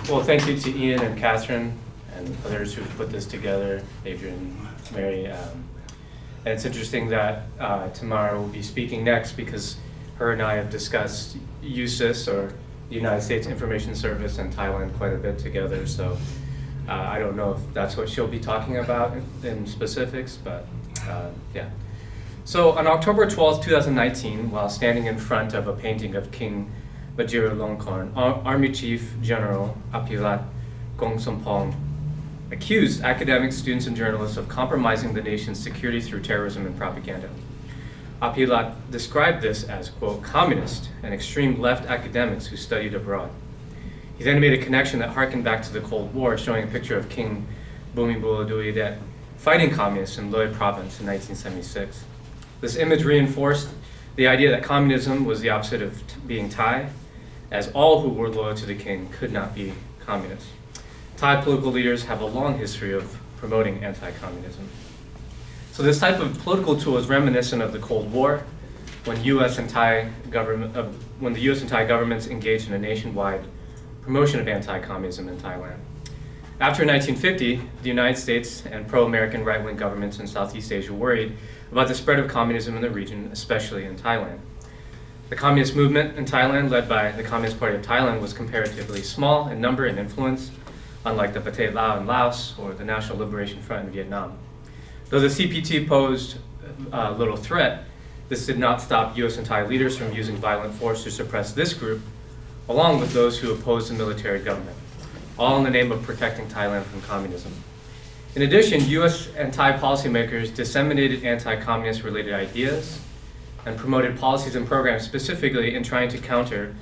Well, thank you to Ian and Catherine and others who put this together, Adrian, Mary. And it's interesting that Tamara will be speaking next because her and I have discussed USIS, or the United States Information Service, and Thailand quite a bit together. So I don't know if that's what she'll be talking about in specifics, but yeah. So on October 12th, 2019, while standing in front of a painting of King Vajiralongkorn, Army Chief General Apilat Gongsampong accused academics, students, and journalists of compromising the nation's security through terrorism and propaganda. Apilat described this as, quote, communist and extreme left academics who studied abroad. He then made a connection that harkened back to the Cold War, showing a picture of King Bhumibol Adulyadej fighting communists in Loi province in 1976. This image reinforced the idea that communism was the opposite of being Thai, as all who were loyal to the king could not be communists. Thai political leaders have a long history of promoting anti-communism. So this type of political tool is reminiscent of the Cold War, when the U.S. and Thai governments engaged in a nationwide promotion of anti-communism in Thailand. After 1950, the United States and pro-American right-wing governments in Southeast Asia worried about the spread of communism in the region, especially in Thailand. The communist movement in Thailand, led by the Communist Party of Thailand, was comparatively small in number and influence, unlike the Pathet Lao in Laos or the National Liberation Front in Vietnam. Though the CPT posed little threat, this did not stop US and Thai leaders from using violent force to suppress this group, along with those who opposed the military government, all in the name of protecting Thailand from communism. In addition, US and Thai policymakers disseminated anti-communist related ideas and promoted policies and programs specifically in trying to counter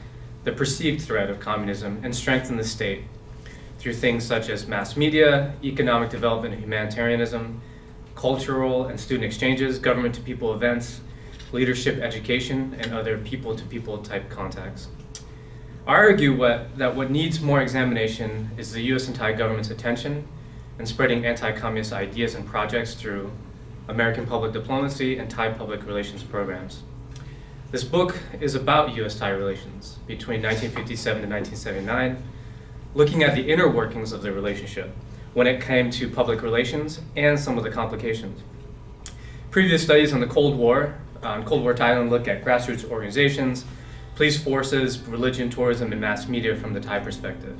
the perceived threat of communism and strengthen the state through things such as mass media, economic development and humanitarianism, cultural and student exchanges, government-to-people events, leadership education, and other people-to-people type contacts. I argue that what needs more examination is the US and Thai government's attention in spreading anti-communist ideas and projects through American public diplomacy and Thai public relations programs. This book is about US-Thai relations between 1957 and 1979, looking at the inner workings of the relationship when it came to public relations and some of the complications. Previous studies on the Cold War Thailand look at grassroots organizations, police forces, religion, tourism, and mass media from the Thai perspective.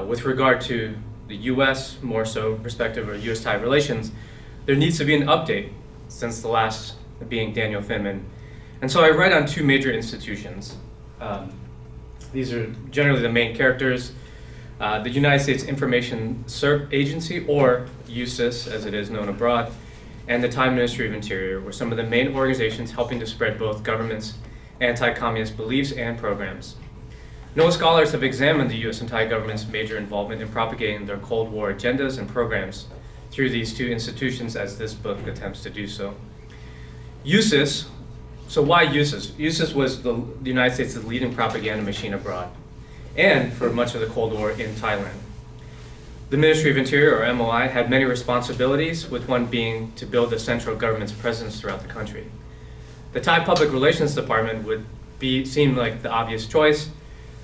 With regard to the US, more so perspective of US-Thai relations, there needs to be an update since the last being Daniel Finman. And so I write on two major institutions. These are generally the main characters. The United States Information Agency, or USIS as it is known abroad, and the Thai Ministry of Interior were some of the main organizations helping to spread both governments' anti-communist beliefs and programs. No scholars have examined the US and Thai government's major involvement in propagating their Cold War agendas and programs through these two institutions as this book attempts to do so. USIS, so why USIS? USIS was the United States' leading propaganda machine abroad, and for much of the Cold War in Thailand. The Ministry of Interior, or MOI, had many responsibilities, with one being to build the central government's presence throughout the country. The Thai Public Relations Department would seem like the obvious choice,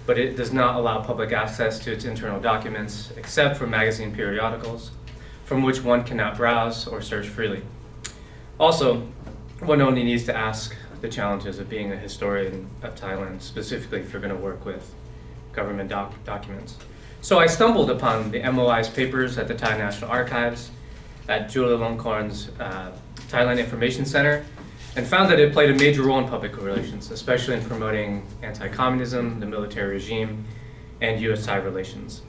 but it does not allow public access to its internal documents, except for magazine periodicals, from which one cannot browse or search freely. Also, one only needs to ask the challenges of being a historian of Thailand, specifically if you're going to work with government documents. So I stumbled upon the MOI's papers at the Thai National Archives, at Chulalongkorn's Thailand Information Center, and found that it played a major role in public relations, especially in promoting anti-communism, the military regime, and US-Thai relations.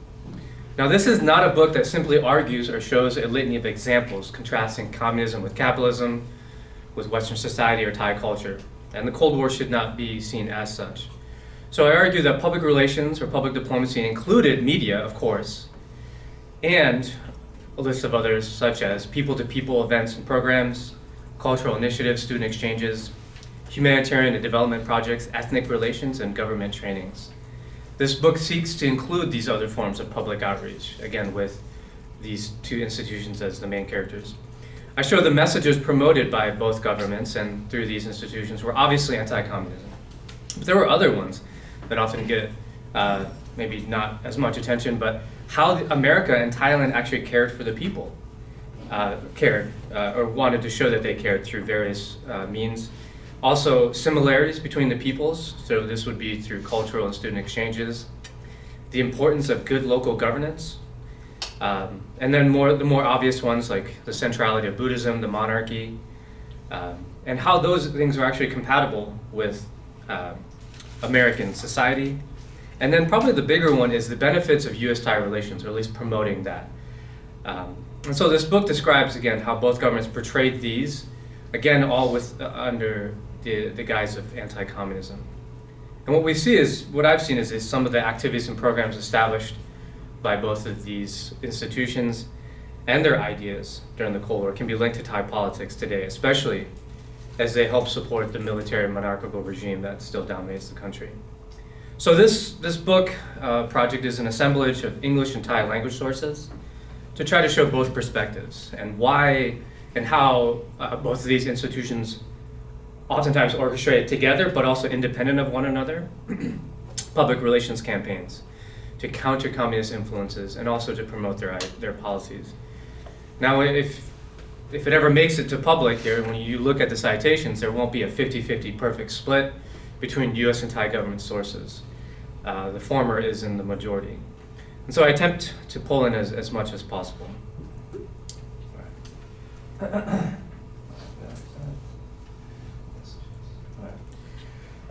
Now, this is not a book that simply argues or shows a litany of examples contrasting communism with capitalism, with Western society or Thai culture, and the Cold War should not be seen as such. So I argue that public relations or public diplomacy included media, of course, and a list of others such as people-to-people events and programs, cultural initiatives, student exchanges, humanitarian and development projects, ethnic relations, and government trainings. This book seeks to include these other forms of public outreach, again with these two institutions as the main characters. I show the messages promoted by both governments and through these institutions were obviously anti-communism. But there were other ones that often get maybe not as much attention, but how America and Thailand actually cared for the people, or wanted to show that they cared through various means. Also, similarities between the peoples, so this would be through cultural and student exchanges, the importance of good local governance, and then the more obvious ones like the centrality of Buddhism, the monarchy, and how those things are actually compatible with American society. And then probably the bigger one is the benefits of US-Thai relations, or at least promoting that. And so this book describes, again, how both governments portrayed these, again, all under the guise of anti-communism. And what we see is, what I've seen is some of the activities and programs established by both of these institutions and their ideas during the Cold War can be linked to Thai politics today, especially as they help support the military monarchical regime that still dominates the country. So this book project is an assemblage of English and Thai language sources to try to show both perspectives and why and how both of these institutions oftentimes orchestrate together, but also independent of one another, public relations campaigns to counter communist influences and also to promote their policies. Now, if it ever makes it to public here, when you look at the citations, there won't be a 50-50 perfect split between US and Thai government sources. The former is in the majority. And so I attempt to pull in as much as possible.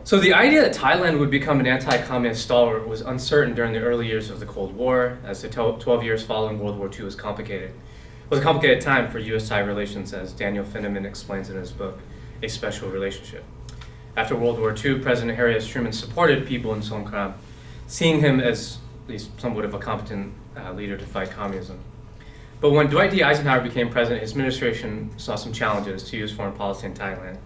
So the idea that Thailand would become an anti-communist stalwart was uncertain during the early years of the Cold War, as the 12 years following World War II was complicated. It was a complicated time for US-Thai relations, as Daniel Finneman explains in his book, A Special Relationship. After World War II, President Harry S. Truman supported people in Songkram, seeing him as at least somewhat of a competent leader to fight communism. But when Dwight D. Eisenhower became president, his administration saw some challenges to U.S. foreign policy in Thailand.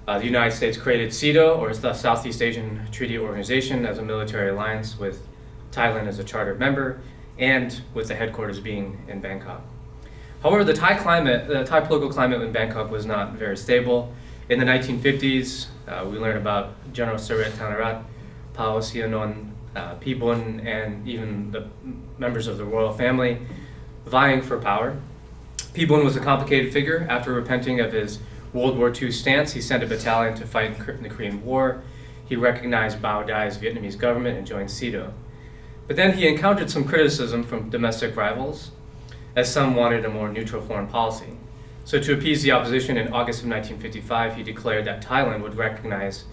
The United States created SEATO, or the Southeast Asian Treaty Organization, as a military alliance with Thailand as a chartered member, and with the headquarters being in Bangkok. However, the Thai political climate in Bangkok was not very stable. In the 1950s, we learned about General Suret Thanarat, Pao Sihanouk, Pibun, and even the members of the royal family vying for power. Pibun was a complicated figure. After repenting of his World War II stance, he sent a battalion to fight in the Korean War. He recognized Bao Dai's Vietnamese government and joined SEATO. But then he encountered some criticism from domestic rivals, as some wanted a more neutral foreign policy. So to appease the opposition, in August of 1955, he declared that Thailand would recognize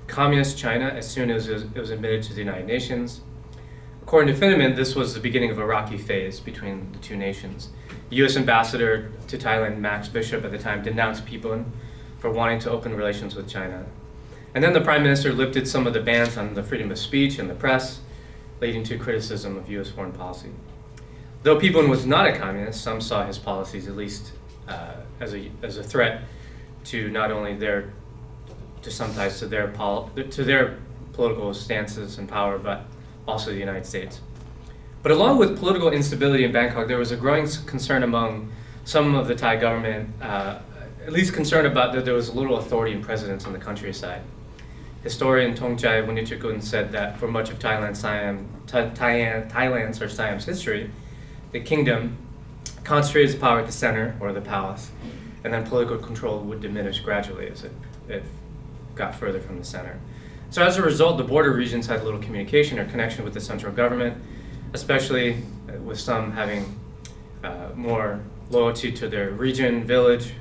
Communist China as soon as it was admitted to the United Nations. According to Finneman, this was the beginning of a rocky phase between the two nations. The U.S. ambassador to Thailand, Max Bishop, at the time denounced Pibun for wanting to open relations with China. And then the prime minister lifted some of the bans on the freedom of speech and the press, leading to criticism of U.S. foreign policy. Though Pibun was not a communist, some saw his policies at least as a threat to not only to some ties to their political stances and power, but also the United States. But along with political instability in Bangkok, there was a growing concern among some of the Thai government, at least concerned about that there was little authority and presence in the countryside. Historian Thongchai Wonichakul said that for much of Thailand's or Siam's history, the kingdom concentrated its power at the center, or the palace, and then political control would diminish gradually as it got further from the center. So as a result, the border regions had little communication or connection with the central government, especially with some having more loyalty to their region, village,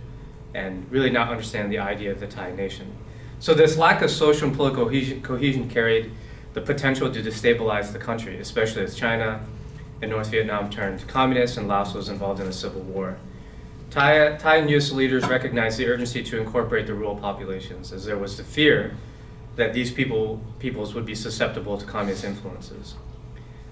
and really not understand the idea of the Thai nation. So this lack of social and political cohesion carried the potential to destabilize the country, especially as China and North Vietnam turned communist and Laos was involved in a civil war. Thai and U.S. leaders recognized the urgency to incorporate the rural populations, as there was the fear that these peoples would be susceptible to communist influences.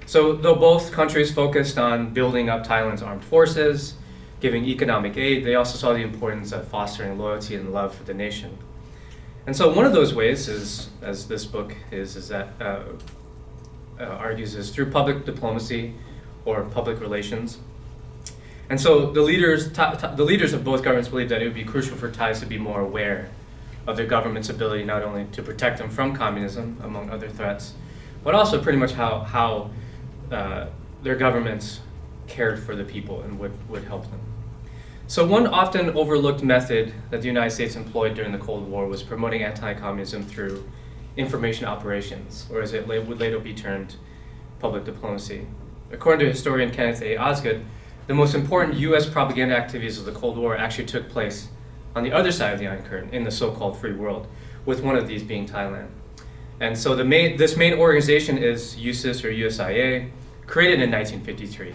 So though both countries focused on building up Thailand's armed forces, giving economic aid, they also saw the importance of fostering loyalty and love for the nation. And so one of those ways is, as this book is that argues, is through public diplomacy or public relations. And so the leaders of both governments believed that it would be crucial for Thais to be more aware of their government's ability not only to protect them from communism, among other threats, but also pretty much how their governments cared for the people and would help them. So one often overlooked method that the United States employed during the Cold War was promoting anti-communism through information operations, or as it would later be termed, public diplomacy. According to historian Kenneth A. Osgood, the most important US propaganda activities of the Cold War actually took place on the other side of the Iron Curtain, in the so-called free world, with one of these being Thailand. And so this main organization is USIS, or USIA, created in 1953,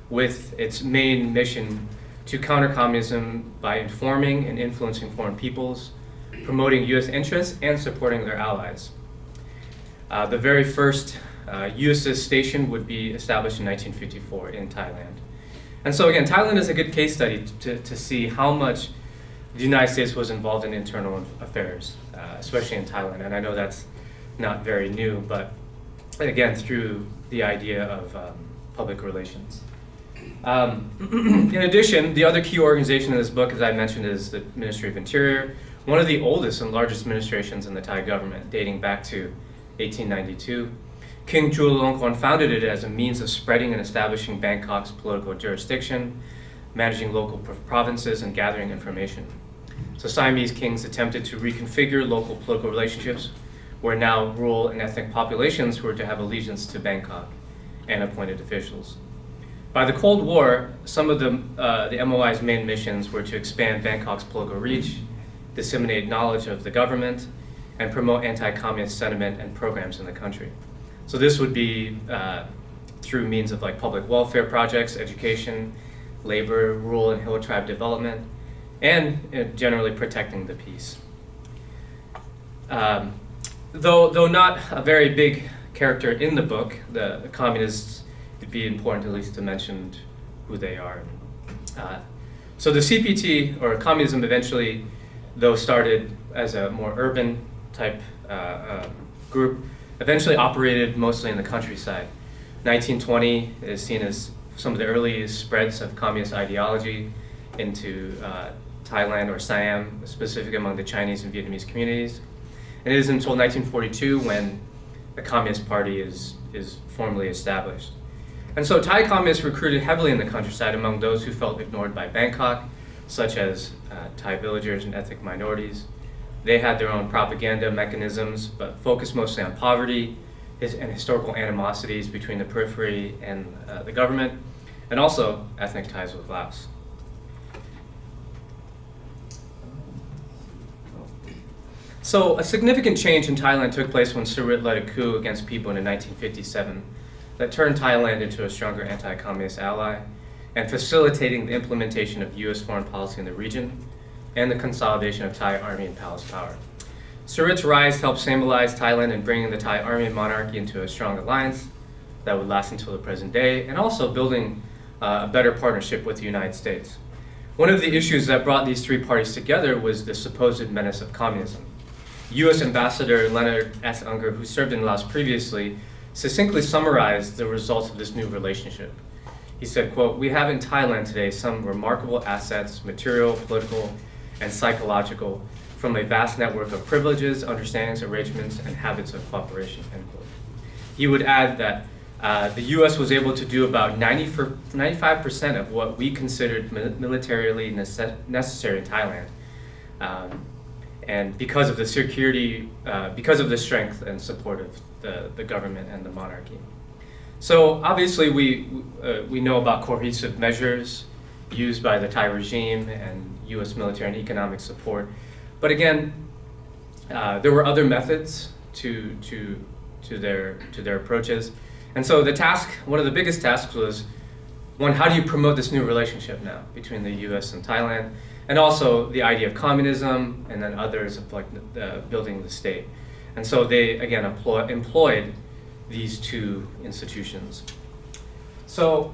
with its main mission to counter communism by informing and influencing foreign peoples, promoting US interests, and supporting their allies. The very first USIS station would be established in 1954 in Thailand. And so again, Thailand is a good case study to see how much the United States was involved in internal affairs, especially in Thailand. And I know that's not very new, but again, through the idea of public relations. In addition, the other key organization in this book, as I mentioned, is the Ministry of Interior, one of the oldest and largest administrations in the Thai government, dating back to 1892. King Chulalongkorn founded it as a means of spreading and establishing Bangkok's political jurisdiction, managing local provinces, and gathering information. So Siamese kings attempted to reconfigure local political relationships, where now rural and ethnic populations were to have allegiance to Bangkok and appointed officials. By the Cold War, some of the MOI's main missions were to expand Bangkok's political reach, disseminate knowledge of the government, and promote anti-communist sentiment and programs in the country. So this would be through means of like public welfare projects, education, labor, rural and hill tribe development, and generally protecting the peace. Though not a very big character in the book, the communists, it'd be important at least to mention who they are. So the CPT, or communism, eventually, though started as a more urban type group, eventually operated mostly in the countryside. 1920 is seen as some of the earliest spreads of communist ideology into Thailand or Siam, specifically among the Chinese and Vietnamese communities. And it is until 1942 when the Communist Party is formally established. And so Thai communists recruited heavily in the countryside among those who felt ignored by Bangkok, such as Thai villagers and ethnic minorities. They had their own propaganda mechanisms, but focused mostly on poverty and historical animosities between the periphery and the government, and also ethnic ties with Laos. So a significant change in Thailand took place when Surit led a coup against people in 1957 that turned Thailand into a stronger anti-communist ally and facilitating the implementation of US foreign policy in the region and the consolidation of Thai army and palace power. Surit's rise helped symbolize Thailand in bringing the Thai army and monarchy into a strong alliance that would last until the present day, and also building a better partnership with the United States. One of the issues that brought these three parties together was the supposed menace of communism. US Ambassador Leonard S. Unger, who served in Laos previously, succinctly summarized the results of this new relationship. He said, quote, "We have in Thailand today some remarkable assets, material, political, and psychological, from a vast network of privileges, understandings, arrangements, and habits of cooperation," end quote. He would add that the US was able to do about 95% of what we considered militarily necessary in Thailand. And because of the security, because of the strength and support of the government and the monarchy. So obviously we know about coercive measures used by the Thai regime and US military and economic support. But again, there were other methods to their approaches. And so the task, one of the biggest tasks was, one, how do you promote this new relationship now between the US and Thailand? And also the idea of communism, and then others of like building the state. And so they, again, employed these two institutions. So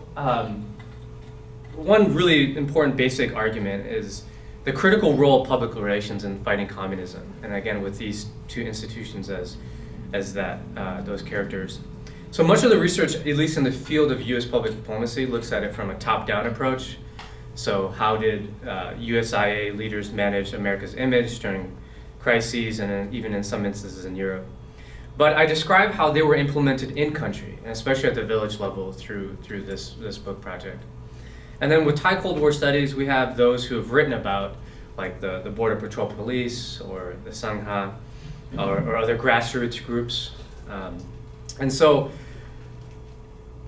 one really important basic argument is the critical role of public relations in fighting communism. And again, with these two institutions as those characters. So much of the research, at least in the field of US public diplomacy, looks at it from a top-down approach. So how did USIA leaders manage America's image during crises and even in some instances in Europe? But I describe how they were implemented in country, and especially at the village level through this book project. And then with Thai Cold War studies, we have those who have written about, like the Border Patrol Police or the Sangha or other grassroots groups. And so,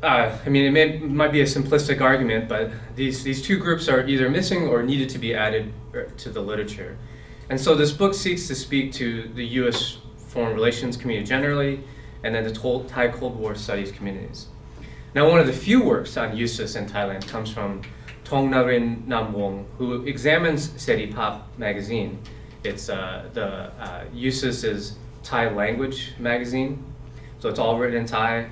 I mean, it might be a simplistic argument, but these two groups are either missing or needed to be added to the literature. And so this book seeks to speak to the U.S. foreign relations community generally, and then the Thai Cold War studies communities. Now, one of the few works on USIS in Thailand comes from Thong Narin Namwong, who examines Seripap magazine. It's the USIS's Thai language magazine, so it's all written in Thai,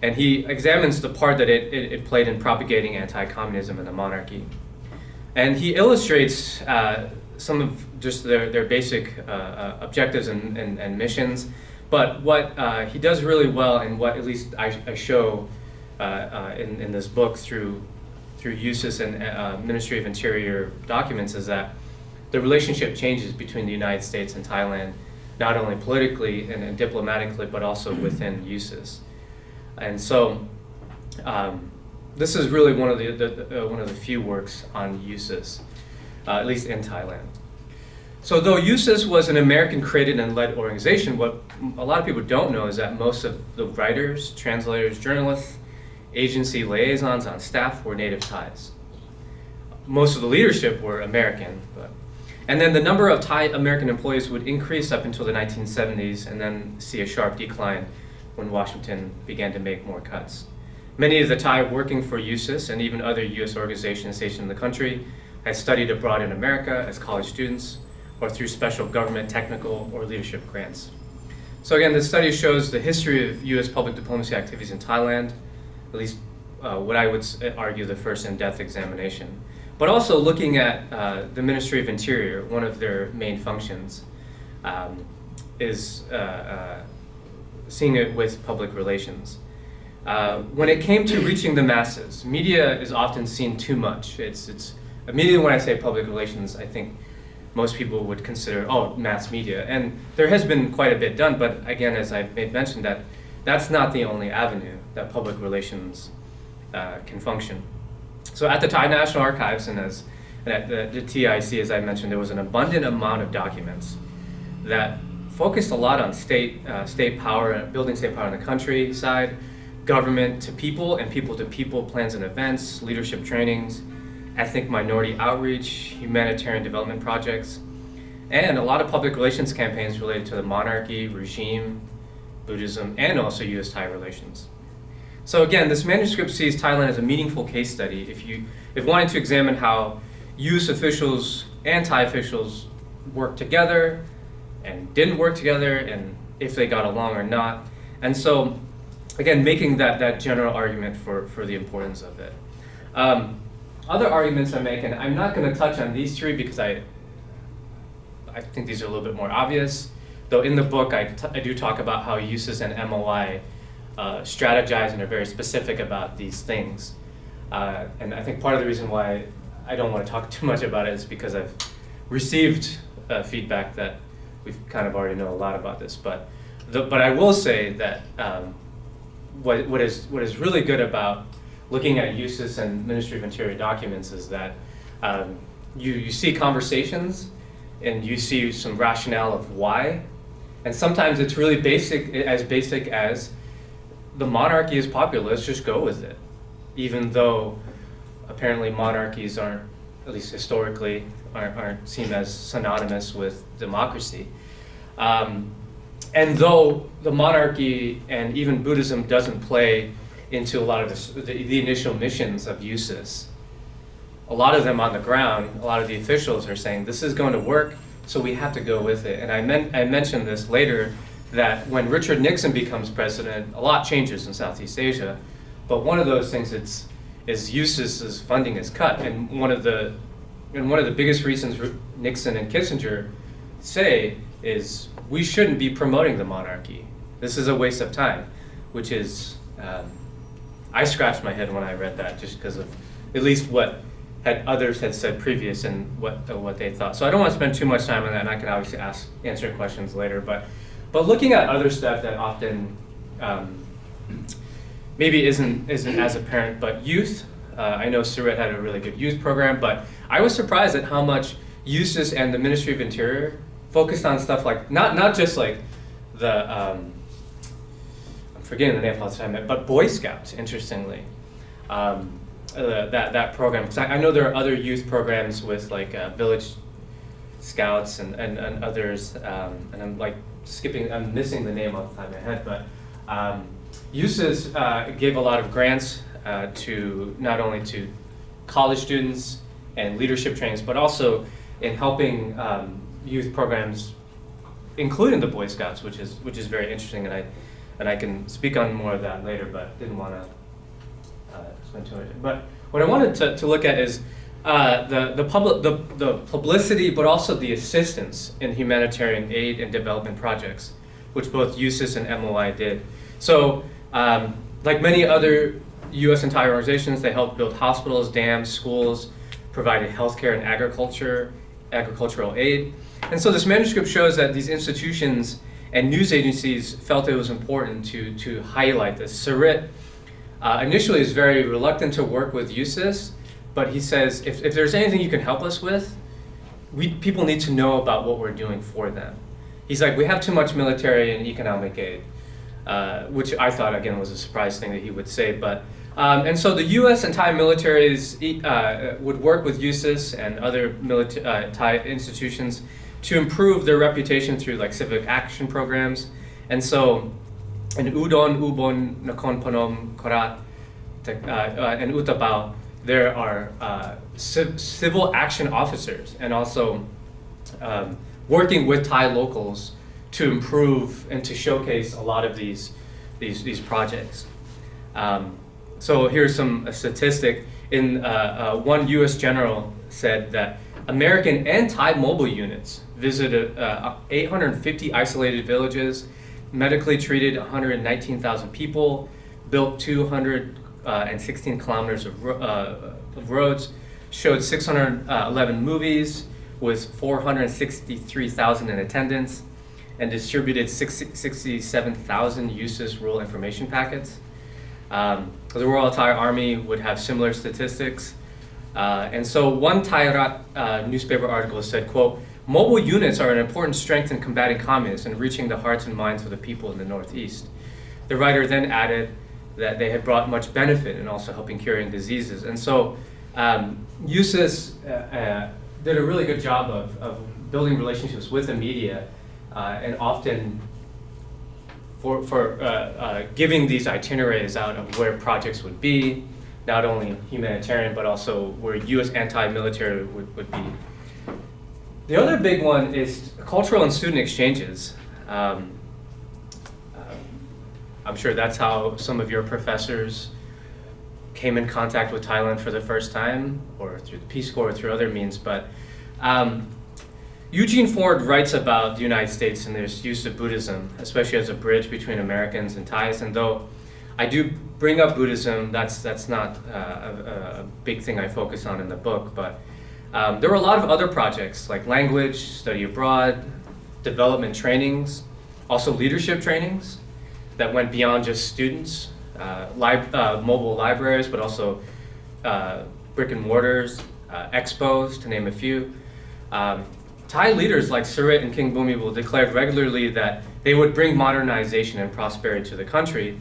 and he examines the part that it played in propagating anti-communism and the monarchy. And he illustrates some of just their basic objectives and missions. But what he does really well, and what at least I show in this book through USIS and Ministry of Interior documents, is that the relationship changes between the United States and Thailand, not only politically and diplomatically, but also within USIS. And so this is really one of the few works on USIS, at least in Thailand. So though USIS was an American-created and led organization, what a lot of people don't know is that most of the writers, translators, journalists, agency liaisons on staff were native Thais. Most of the leadership were American, and then the number of Thai American employees would increase up until the 1970s and then see a sharp decline when Washington began to make more cuts. Many of the Thai working for USIS and even other US organizations stationed in the country had studied abroad in America as college students or through special government technical or leadership grants. So again, this study shows the history of US public diplomacy activities in Thailand, at least what I would argue the first in-depth examination. But also looking at the Ministry of Interior, one of their main functions is seeing it with public relations. When it came to reaching the masses, media is often seen too much. It's immediately when I say public relations, I think most people would consider, oh, mass media. And there has been quite a bit done, but again, as I've mentioned, that's not the only avenue that public relations can function. So at the Thai National Archives and at the TIC, as I mentioned, there was an abundant amount of documents that focused a lot on state power, building state power in the countryside, government to people and people to people plans and events, leadership trainings, ethnic minority outreach, humanitarian development projects, and a lot of public relations campaigns related to the monarchy, regime, Buddhism, and also US-Thai relations. So again, this manuscript sees Thailand as a meaningful case study if wanting to examine how US officials and Thai officials worked together and didn't work together, and if they got along or not. And so, again, making that general argument for the importance of it. Other arguments I make, and I'm not going to touch on these three because I think these are a little bit more obvious, though in the book I do talk about how USIS and MOI strategize and are very specific about these things. And I think part of the reason why I don't want to talk too much about it is because I've received feedback that we've kind of already know a lot about this. But I will say that what is really good about looking at USIS and Ministry of Interior documents is that you see conversations and you see some rationale of why, and sometimes it's really basic as the monarchy is popular, let's just go with it, even though apparently monarchies aren't, at least historically, aren't seen as synonymous with democracy. And though the monarchy and even Buddhism doesn't play into a lot of the initial missions of USIS, a lot of them on the ground, a lot of the officials are saying this is going to work, so we have to go with it. And I mentioned this later, that when Richard Nixon becomes president, a lot changes in Southeast Asia, but one of those things is USIS's funding is cut, and one of the biggest reasons Nixon and Kissinger say is we shouldn't be promoting the monarchy. This is a waste of time, which is, I scratched my head when I read that just because of at least what others had said previous and what they thought. So I don't want to spend too much time on that, and I can obviously answer questions later, but But looking at other stuff that often maybe isn't as apparent, but youth. I know Surit had a really good youth program, but I was surprised at how much USIS and the Ministry of Interior focused on stuff like, not just like the, I'm forgetting the name all the time, but Boy Scouts, interestingly. That program, because I know there are other youth programs with like Village Scouts and others, and I'm like I'm missing the name off the top of my head, but USIS gave a lot of grants to not only to college students and leadership trainings, but also in helping youth programs, including the Boy Scouts, which is very interesting, and I can speak on more of that later, but didn't want to spend too much. But what I wanted to look at is the publicity, but also the assistance in humanitarian aid and development projects, which both USIS and MOI did. So, like many other U.S. and Thai organizations, they helped build hospitals, dams, schools, provided healthcare and agricultural aid. And so this manuscript shows that these institutions and news agencies felt it was important to highlight this. Surit initially is very reluctant to work with USIS, but he says, if there's anything you can help us with, people need to know about what we're doing for them. He's like, we have too much military and economic aid, which I thought, again, was a surprise thing that he would say. But and so the U.S. and Thai militaries would work with USIS and other Thai institutions to improve their reputation through like civic action programs. And so in Udon, Ubon, Nakhon Phanom, Korat, and Utapao, there are civil action officers and also working with Thai locals to improve and to showcase a lot of these projects. So here's a statistic. One U.S. general said that American and Thai mobile units visited 850 isolated villages, medically treated 119,000 people, built 216 kilometers of roads, showed 611 movies with 463,000 in attendance, and distributed 67,000 USIS rural information packets. The Royal Thai Army would have similar statistics. And so one Thai newspaper article said, quote, "Mobile units are an important strength in combating communists and reaching the hearts and minds of the people in the Northeast." The writer then added that they had brought much benefit in also helping curing diseases. And so USIS did a really good job of building relationships with the media and often for giving these itineraries out of where projects would be, not only humanitarian, but also where U.S. anti-military would be. The other big one is cultural and student exchanges. I'm sure that's how some of your professors came in contact with Thailand for the first time, or through the Peace Corps or through other means. But Eugene Ford writes about the United States and their use of Buddhism, especially as a bridge between Americans and Thais. And though I do bring up Buddhism, that's not a big thing I focus on in the book. But there were a lot of other projects like language, study abroad, development trainings, also leadership trainings that went beyond just students, mobile libraries, but also brick and mortars, expos, to name a few. Thai leaders like Surit and King Bhumibol declared regularly that they would bring modernization and prosperity to the country.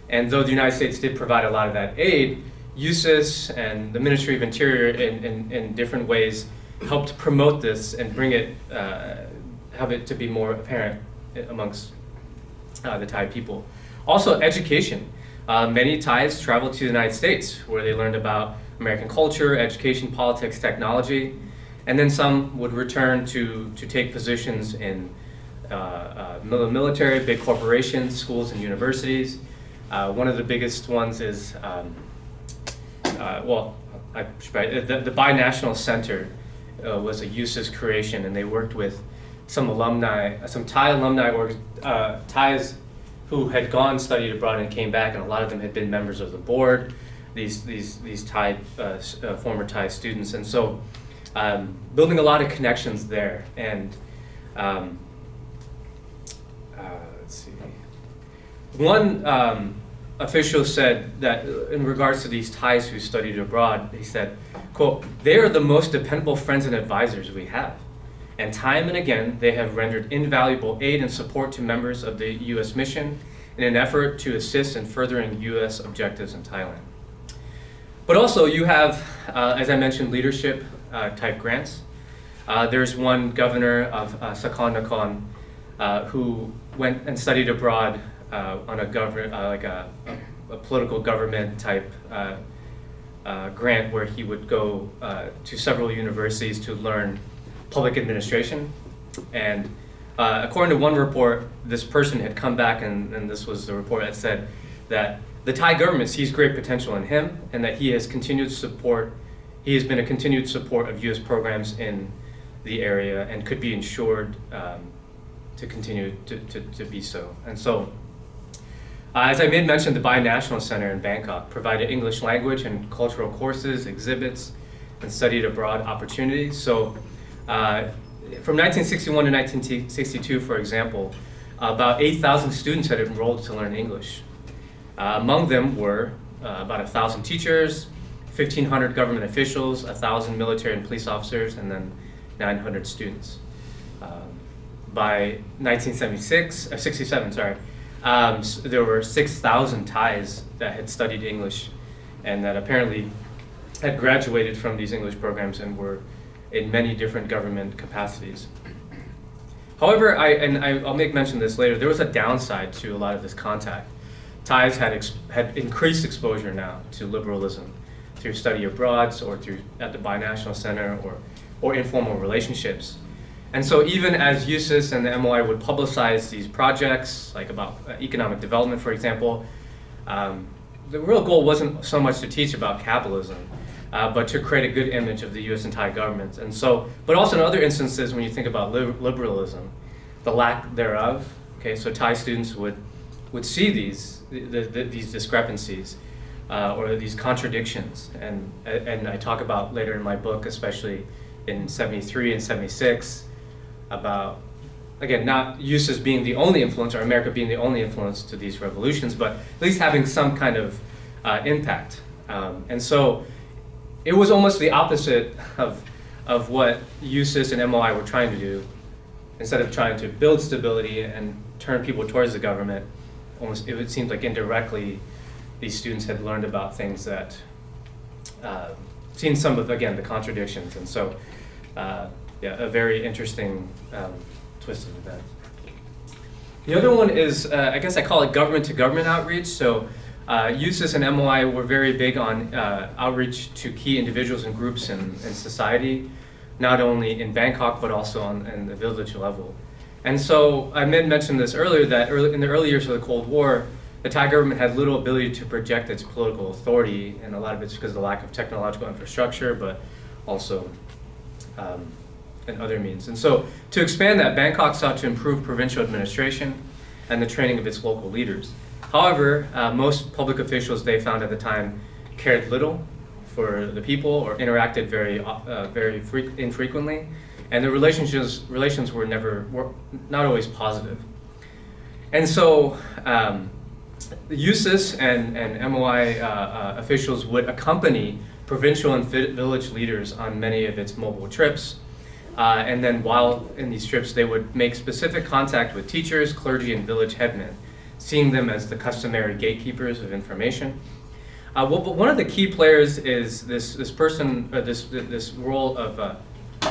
And though the United States did provide a lot of that aid, USIS and the Ministry of Interior in different ways helped promote this and bring it, have it to be more apparent amongst the Thai people. Also, education. Many Thais traveled to the United States where they learned about American culture, education, politics, technology, and then some would return to take positions in military, big corporations, schools, and universities. One of the biggest ones is, the Binational Center was a USIS creation, and they worked with some Thai alumni, or Thais who had gone, studied abroad, and came back, and a lot of them had been members of the board, these Thai, former Thai students. And so building a lot of connections there. And let's see. One official said that in regards to these Thais who studied abroad, he said, quote, "They are the most dependable friends and advisors we have. And time and again, they have rendered invaluable aid and support to members of the U.S. mission in an effort to assist in furthering U.S. objectives in Thailand." But also you have, as I mentioned, leadership type grants. There's one governor of Sakhon who went and studied abroad on a political government type grant where he would go to several universities to learn public administration. And according to one report, this person had come back, and this was the report that said that the Thai government sees great potential in him, and that he has been a continued support of U.S. programs in the area and could be ensured to continue to be so. And so, as I made mention, the Binational Center in Bangkok provided English language and cultural courses, exhibits, and studied abroad opportunities. So from 1961 to 1962, for example, about 8,000 students had enrolled to learn English. Among them were about 1,000 teachers, 1,500 government officials, 1,000 military and police officers, and then 900 students. By 1967, there were 6,000 Thais that had studied English and that apparently had graduated from these English programs and were in many different government capacities. However, I'll make mention of this later, there was a downside to a lot of this contact. Thais had increased exposure now to liberalism through study abroad or at the Binational Center or informal relationships. And so even as USIS and the MOI would publicize these projects, like about economic development, for example, the real goal wasn't so much to teach about capitalism, but to create a good image of the US and Thai governments. And so, but also in other instances, when you think about liberalism, the lack thereof, okay, so Thai students would see these discrepancies or these contradictions. And I talk about later in my book, especially in 73 and 76, about, again, not USIS being the only influence or America being the only influence to these revolutions, but at least having some kind of impact. And so it was almost the opposite of what USIS and MOI were trying to do. Instead of trying to build stability and turn people towards the government, it seemed like indirectly these students had learned about things that, seen some of, again, the contradictions. And so, yeah, a very interesting twist of events. The other one is, I guess I call it government-to-government outreach. So USIS and MOI were very big on outreach to key individuals and groups in society, not only in Bangkok, but also in the village level. And so I mentioned this earlier, that in the early years of the Cold War, the Thai government had little ability to project its political authority, and a lot of it's because of the lack of technological infrastructure, but also and other means. And so to expand that, Bangkok sought to improve provincial administration and the training of its local leaders. However, most public officials they found at the time cared little for the people or interacted very infrequently, and the relations were not always positive. And so the USIS and MOI officials would accompany provincial and village leaders on many of its mobile trips. And then while in these trips, they would make specific contact with teachers, clergy, and village headmen, seeing them as the customary gatekeepers of information. But one of the key players is this person, this role of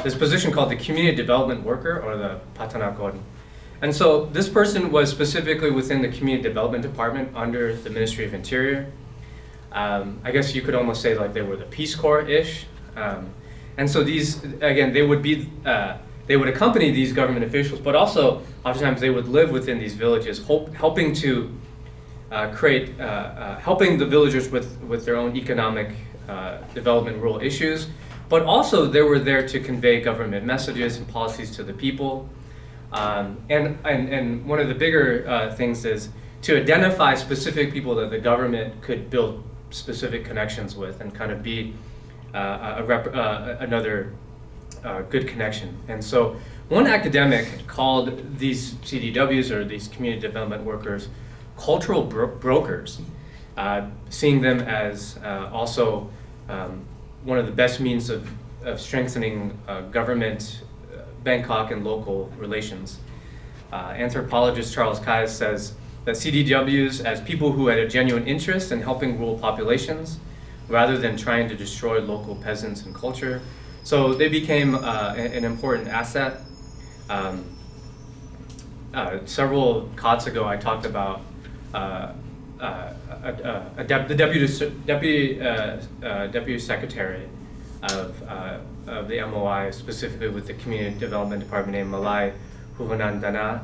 this position called the community development worker, or the Pathanakon. And so this person was specifically within the community development department under the Ministry of Interior. I guess you could almost say like they were the Peace Corps-ish. And so these, again, they would accompany these government officials, but also oftentimes they would live within these villages, helping to helping the villagers with their own economic development rural issues, but also they were there to convey government messages and policies to the people. And one of the bigger things is to identify specific people that the government could build specific connections with and kind of be another good connection. And so One academic called these CDWs, or these community development workers, cultural brokers, seeing them as also one of the best means of strengthening government, Bangkok, and local relations. Anthropologist Charles Kais says that CDWs, as people who had a genuine interest in helping rural populations, rather than trying to destroy local peasants and culture, so they became an important asset. Several COTs ago, I talked about the deputy secretary of the MOI, specifically with the Community Development Department, named Malai Huvanandana.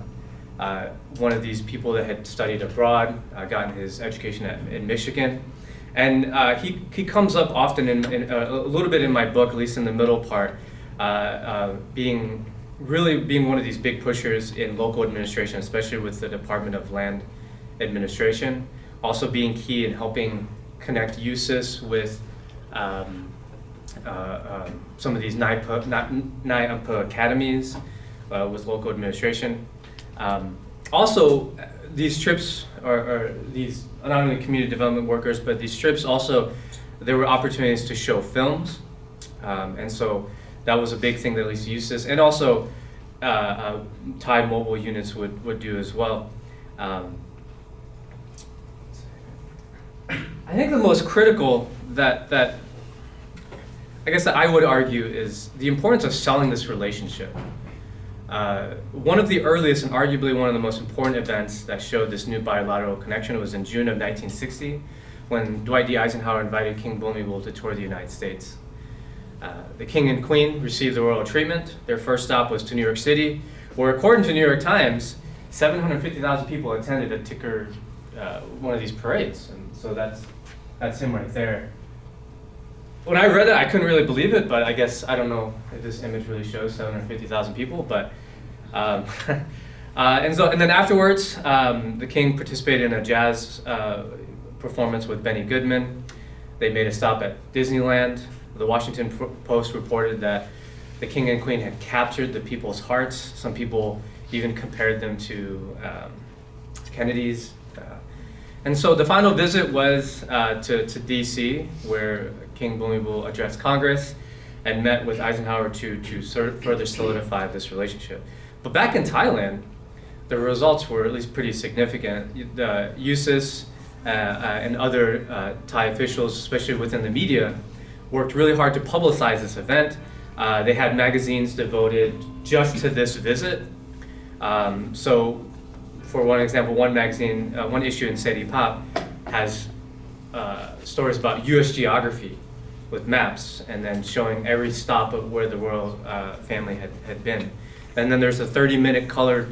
One of these people that had studied abroad, gotten his education in Michigan. And he comes up often in a little bit in my book, at least in the middle part, being one of these big pushers in local administration, especially with the Department of Land Administration. Also being key in helping connect USIS with some of these Nai Ampa academies with local administration. Also, these trips are these not only community development workers, but these trips also, there were opportunities to show films. And so that was a big thing that at least USIS, and also Thai mobile units would do as well. I think the most critical that I guess that I would argue is the importance of selling this relationship. One of the earliest and arguably one of the most important events that showed this new bilateral connection was in June of 1960, when Dwight D. Eisenhower invited King Bhumibol to tour the United States. The King and Queen received the royal treatment. Their first stop was to New York City, where according to New York Times, 750,000 people attended a ticker, one of these parades. And so that's him right there. When I read it, I couldn't really believe it, but I guess, I don't know if this image really shows 750,000 people, but, and then afterwards, the King participated in a jazz performance with Benny Goodman. They made a stop at Disneyland. The Washington Post reported that the King and Queen had captured the people's hearts. Some people even compared them to Kennedy's. And so the final visit was to DC, where King Bhumibol addressed Congress and met with Eisenhower to further solidify this relationship. But back in Thailand, the results were at least pretty significant. The USIS and other Thai officials, especially within the media, worked really hard to publicize this event. They had magazines devoted just to this visit. So, for one example, one magazine, one issue in Seti Pap has stories about US geography with maps, and then showing every stop of where the royal family had been. And then there's a 30-minute colored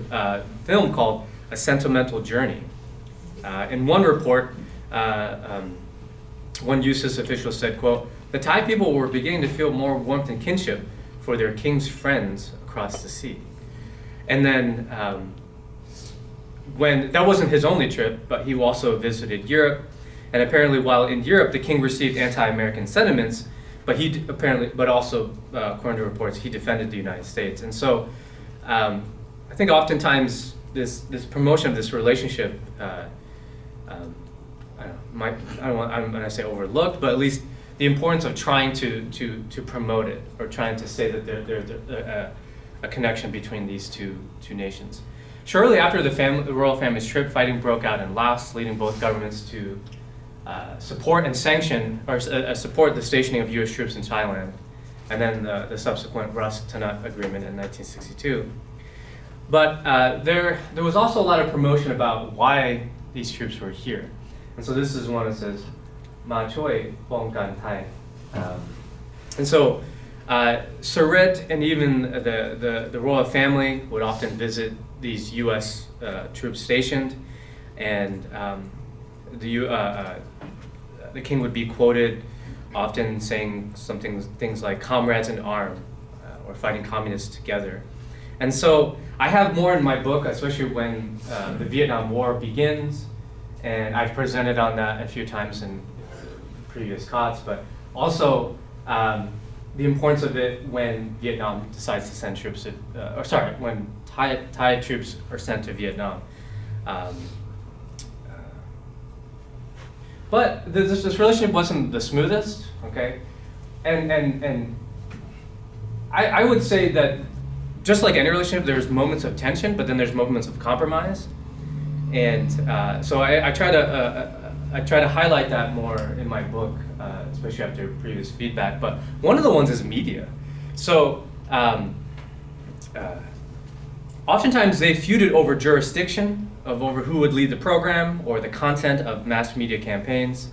film called A Sentimental Journey. In one report, one USIS official said, quote, "The Thai people were beginning to feel more warmth and kinship for their king's friends across the sea." And then, when that wasn't his only trip, but he also visited Europe. And apparently, while in Europe, the king received anti-American sentiments, but also, according to reports, he defended the United States. And so, I think oftentimes this promotion of this relationship, I'm going to say overlooked, but at least the importance of trying to promote it, or trying to say that there's a connection between these two nations. Shortly after the royal family's trip, fighting broke out in Laos, leading both governments to support and sanction, or support the stationing of U.S. troops in Thailand, and then the subsequent Rusk-Tanut Agreement in 1962. But there was also a lot of promotion about why these troops were here. And so this is one that says, "Ma Choi Pongkan Thai." And so Sarit and even the royal family would often visit these U.S. troops stationed, and the king would be quoted often saying things like "comrades in arms," or "fighting communists together." And so I have more in my book, especially when the Vietnam War begins, and I've presented on that a few times in previous COTs, but also the importance of it when Vietnam decides to send troops to, when Thai troops are sent to Vietnam. But this relationship wasn't the smoothest, okay? And I would say that just like any relationship, there's moments of tension, but then there's moments of compromise. And so I try to highlight that more in my book, especially after previous feedback. But one of the ones is media. So oftentimes they feuded over jurisdiction, over who would lead the program or the content of mass media campaigns.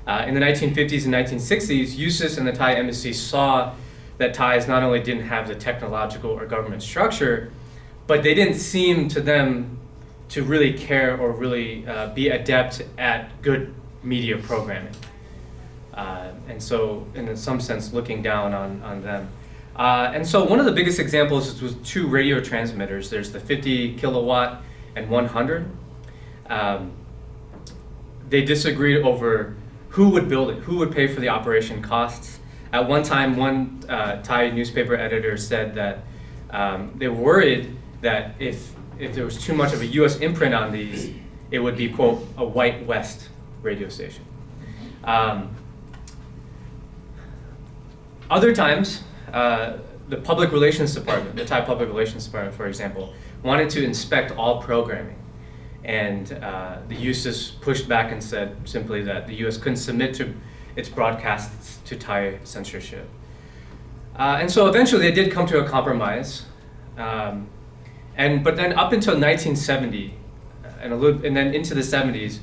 In the 1950s and 1960s, USIS and the Thai embassy saw that Thais not only didn't have the technological or government structure, but they didn't seem to them to really care or really be adept at good media programming. And so, in some sense, looking down on them. And so one of the biggest examples was two radio transmitters. There's the 50 kilowatt and 100. They disagreed over who would build it, who would pay for the operation costs. At one time, one Thai newspaper editor said that they were worried that if there was too much of a US imprint on these, it would be, quote, a white West radio station. Other times, the public relations department, the Thai public relations department, for example, wanted to inspect all programming. And the USIS pushed back and said simply that the US couldn't submit to its broadcasts to Thai censorship. And so eventually they did come to a compromise. But then up until 1970, and then into the 70s,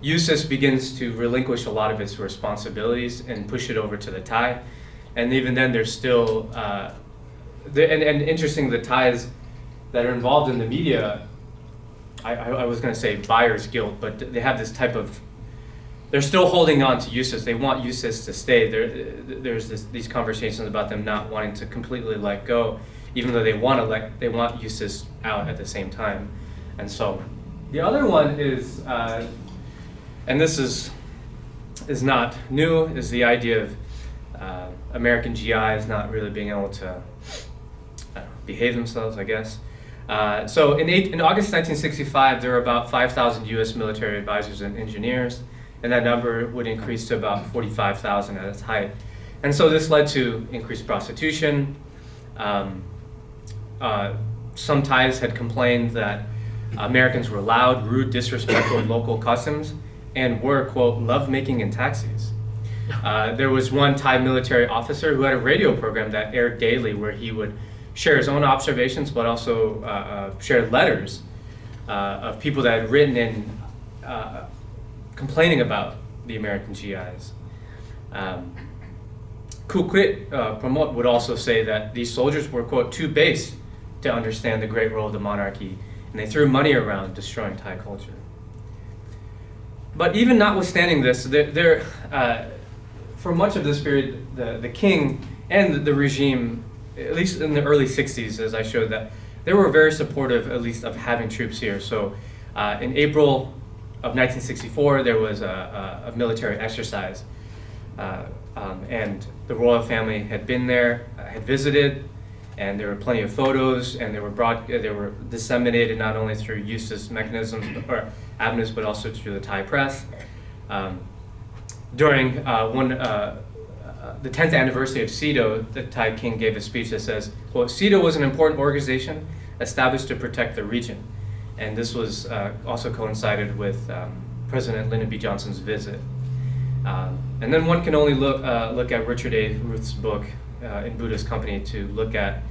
USIS begins to relinquish a lot of its responsibilities and push it over to the Thai. And even then there's still, and interesting, the Thais that are involved in the media, I was gonna say buyer's guilt, but they have this type of, they're still holding on to USIS. They want USIS to stay. There's these conversations about them not wanting to completely let go, even though they want USIS out at the same time. And so the other one is, and this is not new, is the idea of American GIs not really being able to behave themselves, I guess. So in August 1965, there were about 5,000 US military advisors and engineers, and that number would increase to about 45,000 at its height. And so this led to increased prostitution. Some Thais had complained that Americans were loud, rude, disrespectful of local customs, and were, quote, lovemaking in taxis. There was one Thai military officer who had a radio program that aired daily where he would share his own observations, but also share letters of people that had written in complaining about the American GIs. Kukwit Pramod would also say that these soldiers were, quote, too base to understand the great role of the monarchy, and they threw money around destroying Thai culture. But even notwithstanding this, for much of this period, the king and the regime, at least in the early 60s, as I showed, that they were very supportive, at least, of having troops here. So in April of 1964, there was a military exercise, and the royal family had been there, had visited, and there were plenty of photos, and they were disseminated not only through USIS mechanisms or avenues, but also through the Thai press. During the 10th anniversary of SEATO, the Thai king gave a speech that says, quote, "SEATO was an important organization established to protect the region." And this was also coincided with President Lyndon B. Johnson's visit. And then one can only look at Richard A. Ruth's book, In Buddha's Company, to look at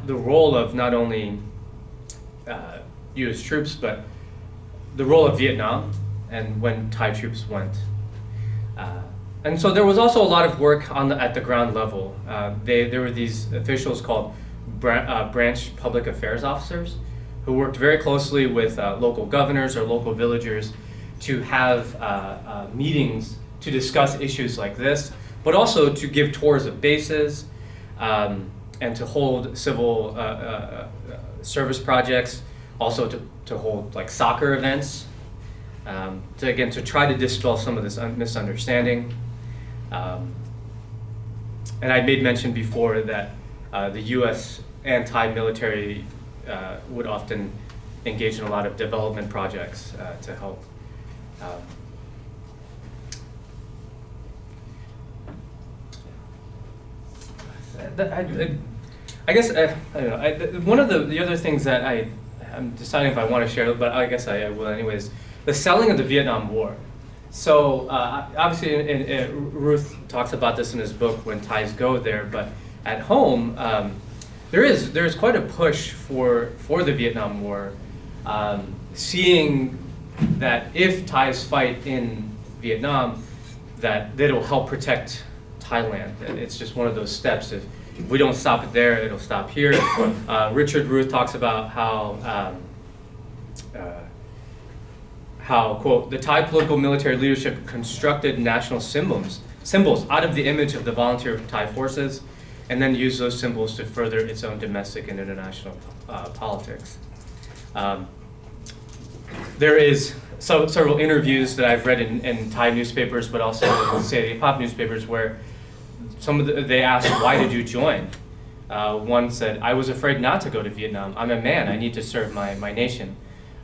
the role of not only U.S. troops, but the role of Vietnam and when Thai troops went. And so there was also a lot of work at the ground level. There were these officials called branch public affairs officers who worked very closely with local governors or local villagers to have meetings to discuss issues like this, but also to give tours of bases and to hold civil service projects, also to hold like soccer events, to try to dispel some of this misunderstanding. and I made mention before that the U.S. anti-military would often engage in a lot of development projects to help. I guess I don't know. One of the other things that I'm deciding if I want to share, but I guess I will anyways. The selling of the Vietnam War. So obviously, Ruth talks about this in his book When Ties Go There. But at home, there's quite a push for the Vietnam War, seeing that if Thais fight in Vietnam, that it'll help protect Thailand. It's just one of those steps. If we don't stop it there, it'll stop here. Richard Ruth talks about how, quote, the Thai political military leadership constructed national symbols out of the image of the volunteer Thai forces, and then used those symbols to further its own domestic and international politics. There is several interviews that I've read in Thai newspapers, but also say the pop newspapers, where they asked, why did you join? One said, I was afraid not to go to Vietnam. I'm a man, I need to serve my nation.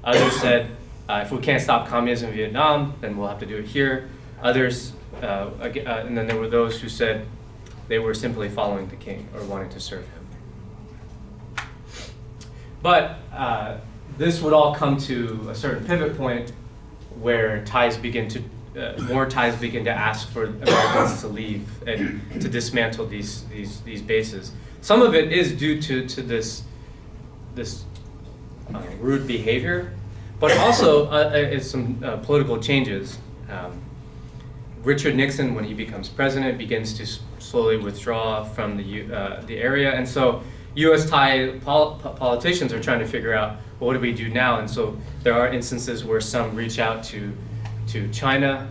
Others said, if we can't stop communism in Vietnam, then we'll have to do it here. Others, and then there were those who said they were simply following the king or wanting to serve him. But this would all come to a certain pivot point where more Thais begin to ask for Americans to leave and to dismantle these bases. Some of it is due to this rude behavior, but also it's some political changes. Richard Nixon, when he becomes president, begins to slowly withdraw from the area, and so U.S. Thai politicians are trying to figure out, well, what do we do now? And so there are instances where some reach out to China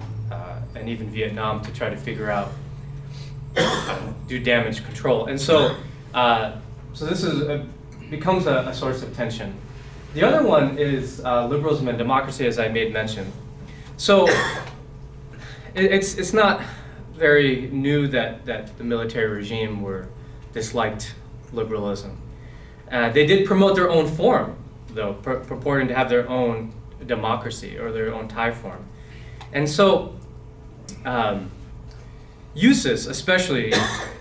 and even Vietnam to try to figure out do damage control. And so this becomes a source of tension. The other one is liberalism and democracy, as I made mention. So it's not very new that the military regime disliked liberalism. They did promote their own form, though, purporting to have their own democracy or their own Thai form. And so USIS especially,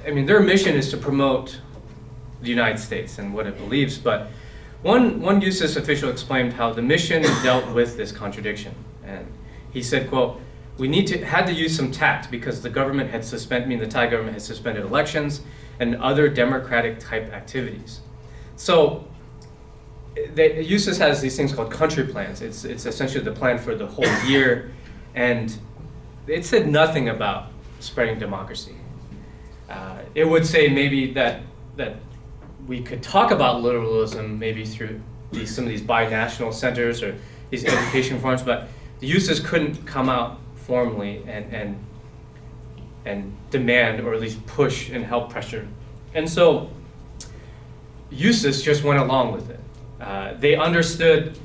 I mean, their mission is to promote the United States and what it believes, but one USIS official explained how the mission dealt with this contradiction. And he said, quote, we had to use some tact because the government had the Thai government had suspended elections and other democratic type activities. So USIS has these things called country plans. It's essentially the plan for the whole year, and it said nothing about spreading democracy. It would say maybe that we could talk about liberalism maybe through some of these binational centers or these education forums, but the USIS couldn't come out formally and demand or at least push and help pressure. And so USIS just went along with it. They understood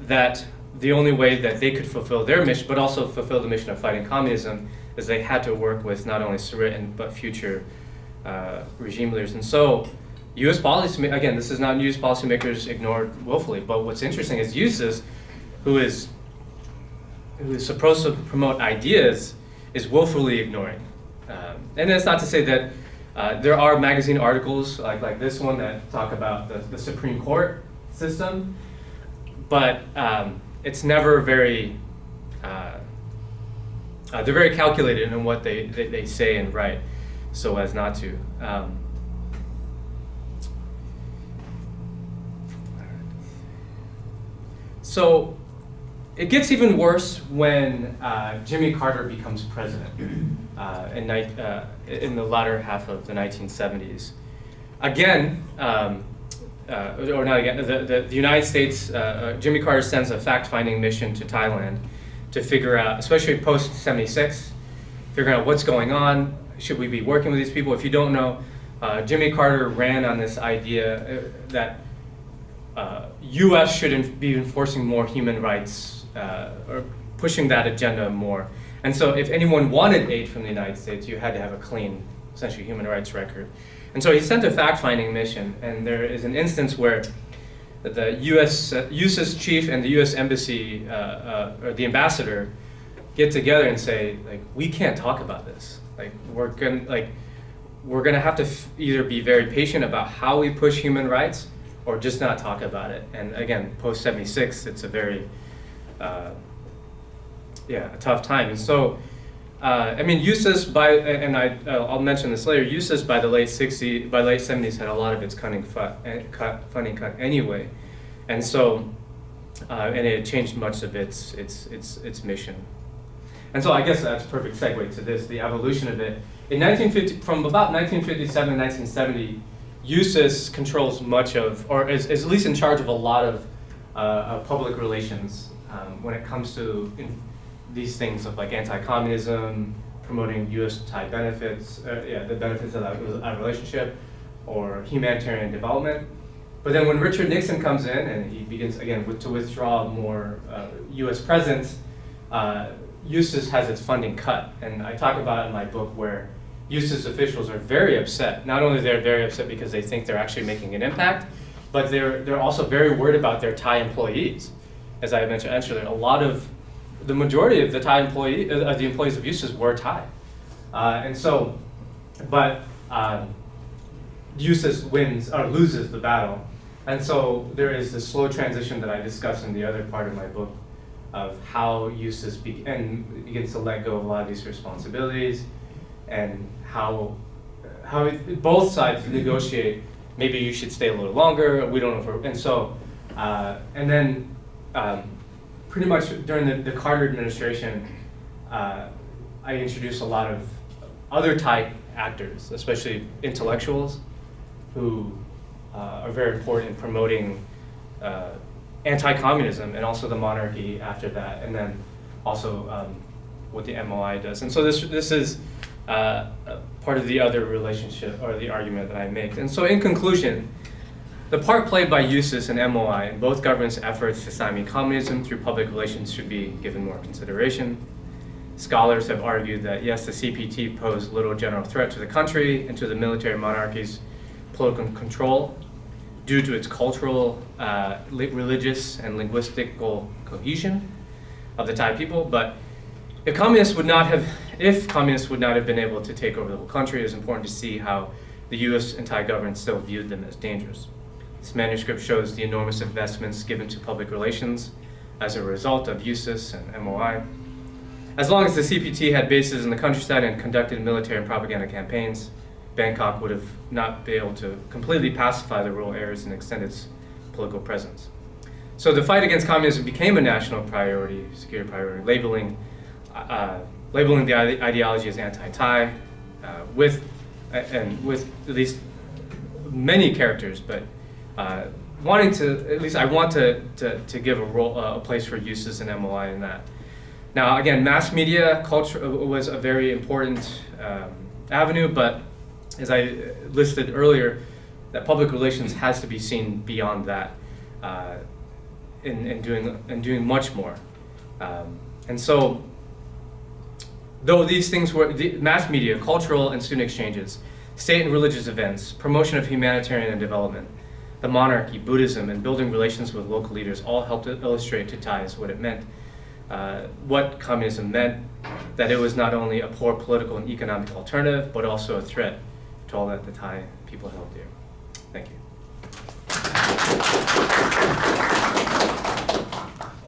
that the only way that they could fulfill their mission, but also fulfill the mission of fighting communism, is they had to work with not only Soviet but future regime leaders. And so U.S. policy, again, this is not U.S. policymakers ignored willfully, but what's interesting is USIS, who is supposed to promote ideas, is willfully ignoring. And that's not to say that there are magazine articles like this one that talk about the Supreme Court system, but it's never very, they're very calculated in what they say and write so as not to. So it gets even worse when Jimmy Carter becomes president in the latter half of the 1970s. Again, or not again, the United States, Jimmy Carter sends a fact-finding mission to Thailand to figure out, especially post-76, figuring out what's going on, should we be working with these people? If you don't know, Jimmy Carter ran on this idea that U.S. should be enforcing more human rights or pushing that agenda more. And so if anyone wanted aid from the United States, you had to have a clean essentially human rights record. And so he sent a fact-finding mission, and there is an instance where the USIS chief and the U.S. embassy, or the ambassador, get together and say, like, we can't talk about this. Like, we're gonna have to either be very patient about how we push human rights, or just not talk about it. And again, post 76, it's a very, a tough time. And so, I mean, USIS I'll mention this later. USIS by late 70s had a lot of its funding cut anyway, and so, and it changed much of its mission. And so I guess that's a perfect segue to this, the evolution of it. In 1950, from about 1957 to 1970, USIS controls much of, or is at least in charge of a lot of public relations when it comes to these things of like anti-communism, promoting U.S.-Thai benefits, the benefits of that relationship, or humanitarian development. But then when Richard Nixon comes in and he begins again to withdraw more U.S. presence, USIS has its funding cut. And I talk about it in my book where USIS officials are very upset. Not only they're very upset because they think they're actually making an impact, but they're also very worried about their Thai employees. As I mentioned earlier, the majority of the Thai employees of USIS were Thai. And so, but USIS wins or loses the battle. And so there is this slow transition that I discuss in the other part of my book of how USIS begins to let go of a lot of these responsibilities, and how both sides negotiate, maybe you should stay a little longer, we don't know if and so, and then pretty much during the Carter administration, I introduced a lot of other Thai actors, especially intellectuals, who are very important in promoting anti-communism and also the monarchy after that, and then also what the MOI does. And so this is part of the other relationship or the argument that I make. And so in conclusion, the part played by USIS and MOI in both governments' efforts to stymie communism through public relations should be given more consideration. Scholars have argued that yes, the CPT posed little general threat to the country and to the military monarchy's political control due to its cultural, religious, and linguistical cohesion of the Thai people. But if communists would not have been able to take over the whole country, it is important to see how the U.S. and Thai governments still viewed them as dangerous. This manuscript shows the enormous investments given to public relations as a result of USIS and MOI. As long as the CPT had bases in the countryside and conducted military and propaganda campaigns, Bangkok would have not been able to completely pacify the rural areas and extend its political presence. So the fight against communism became a national priority, security priority, labeling the ideology as anti-Thai, with at least many characters, but I want to give a place for USIS and MOI in that. Now, again, mass media culture was a very important avenue, but as I listed earlier, that public relations has to be seen beyond that, in doing much more. And so, though these things were mass media, cultural and student exchanges, state and religious events, promotion of humanitarian and development, the monarchy, Buddhism, and building relations with local leaders all helped to illustrate to Thais what it meant, what communism meant, that it was not only a poor political and economic alternative, but also a threat to all that the Thai people held dear. Thank you.